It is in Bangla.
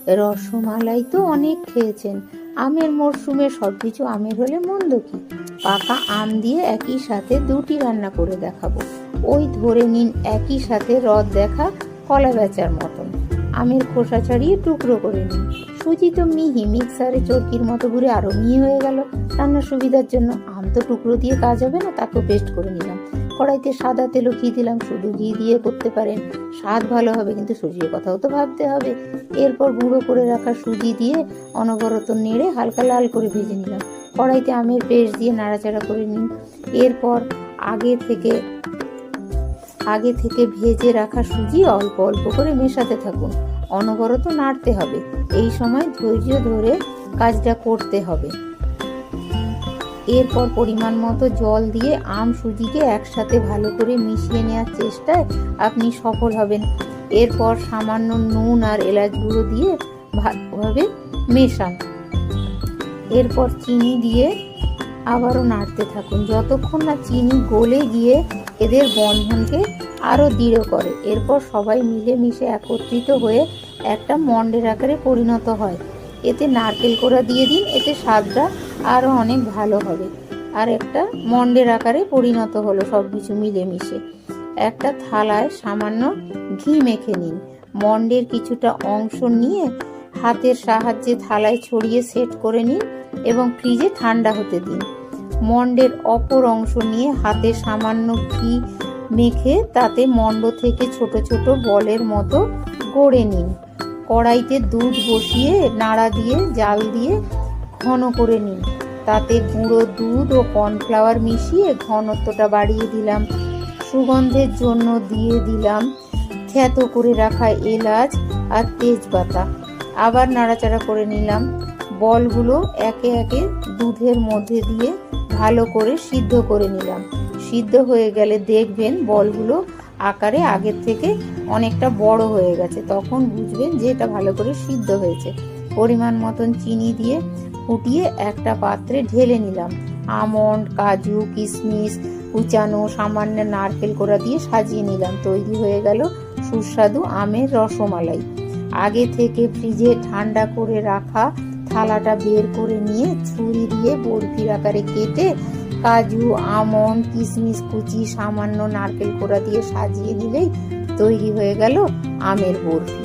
রসমালাই তো অনেক খেয়েছেন, আমের মরশুমে সবকিছু আমের হলে মন্দ কি। পাকা আম দিয়ে একই সাথে দুটি রান্না করে দেখাবো। ওই ধরে নিন একই সাথে রদ দেখা কলা বেচার মতন। আমের খোসা ছাড়িয়ে টুকরো করে নিন। সুজি তো মিহি, মিক্সারে চরকির মতো ঘুরে আরো মিহি হয়ে গেল রান্নার সুবিধার জন্য। আম তো টুকরো দিয়ে কাজ হবে না, তাকেও পেস্ট করে নিলাম। কড়াইতে সাদা তেলও ঘি দিলাম, শুধু ঘি দিয়ে করতে পারেন, স্বাদ ভালো হবে, কিন্তু সুজির কথাও তো ভাবতে হবে। এরপর গুঁড়ো করে রাখা সুজি দিয়ে অনবরত নেড়ে হালকা লাল করে ভেজে নিলাম। কড়াইতে আমের পেস্ট দিয়ে নাড়াচাড়া করে নিন। এরপর আগে থেকে ভেজে রাখা সুজি অল্প অল্প করে মেশাতে থাকুন, অনবরত নাড়তে হবে। এই সময় ধৈর্য ধরে কাজটা করতে হবে। এরপর পরিমাণ মতো জল দিয়ে আম সুজিকে একসাথে ভালো করে মিশিয়ে নেওয়ার চেষ্টায় আপনি সফল হবেন। এরপর সামান্য নুন আর এলাচ গুঁড়ো দিয়ে ভালোভাবে মেশান। এরপর চিনি দিয়ে আবারও নাড়তে থাকুন, যতক্ষণ না চিনি গলে গিয়ে এদের বন্ধনকে আরো দৃঢ় করে। এরপর সবাই মিলেমিশে একত্রিত হয়ে একটা মন্ডের আকারে পরিণত হয়। এতে নারকেল কোড়া দিয়ে দিন, এতে স্বাদটা আরো অনেক ভালো হবে। আর একটা মন্ডের আকারে পরিণত হলো সবকিছু মিলেমিশে। একটা থালায় সামান্য ঘি মেখে নিন। মন্ডের কিছুটা অংশ নিয়ে হাতের সাহায্যে থালায় ছড়িয়ে সেট করে নিন এবং ফ্রিজে ঠান্ডা হতে দিন। মন্ডের অপর অংশ নিয়ে হাতে সামান্য ঘি মেখে তাতে মন্ড থেকে ছোট ছোট বলের মতো গড়ে নিন। কড়াইতে দুধ বসিয়ে নাড়া দিয়ে জাল দিয়ে ঘন করে নিন। তাতে গুঁড়ো দুধ ও কর্নফ্লাওয়ার মিশিয়ে ঘনত্বটা বাড়িয়ে দিলাম। সুগন্ধের জন্য দিয়ে দিলাম থেঁতো করে রাখা এলাচ আর তেজপাতা। আবার নাড়াচাড়া করে নিলাম। বলগুলো একে একে দুধের মধ্যে দিয়ে ভালো করে সিদ্ধ করে নিলাম। সিদ্ধ হয়ে গেলে দেখবেন বলগুলো আকারে আগের থেকে অনেকটা বড় হয়ে গেছে, তখন বুঝবেন যে এটা ভালো করে সিদ্ধ হয়েছে। পরিমাণ মতন চিনি দিয়ে ফুটিয়ে একটা পাত্রে ঢেলে নিলাম। আমন্ড, কাজু, কিশমিশ কুচানো, সামান্য নারকেল কোড়া দিয়ে সাজিয়ে নিলাম। তৈরি হয়ে গেল সুস্বাদু আমের রসমালাই। আগে থেকে ফ্রিজে ঠান্ডা করে রাখা থালাটা বের করে নিয়ে ছুরি দিয়ে বরফির আকারে কেটে কাজু, আমন্ড, কিশমিশ কুচি, সামান্য নারকেল কোড়া দিয়ে সাজিয়ে নিলেই তৈরি হয়ে গেল আমের বরফি।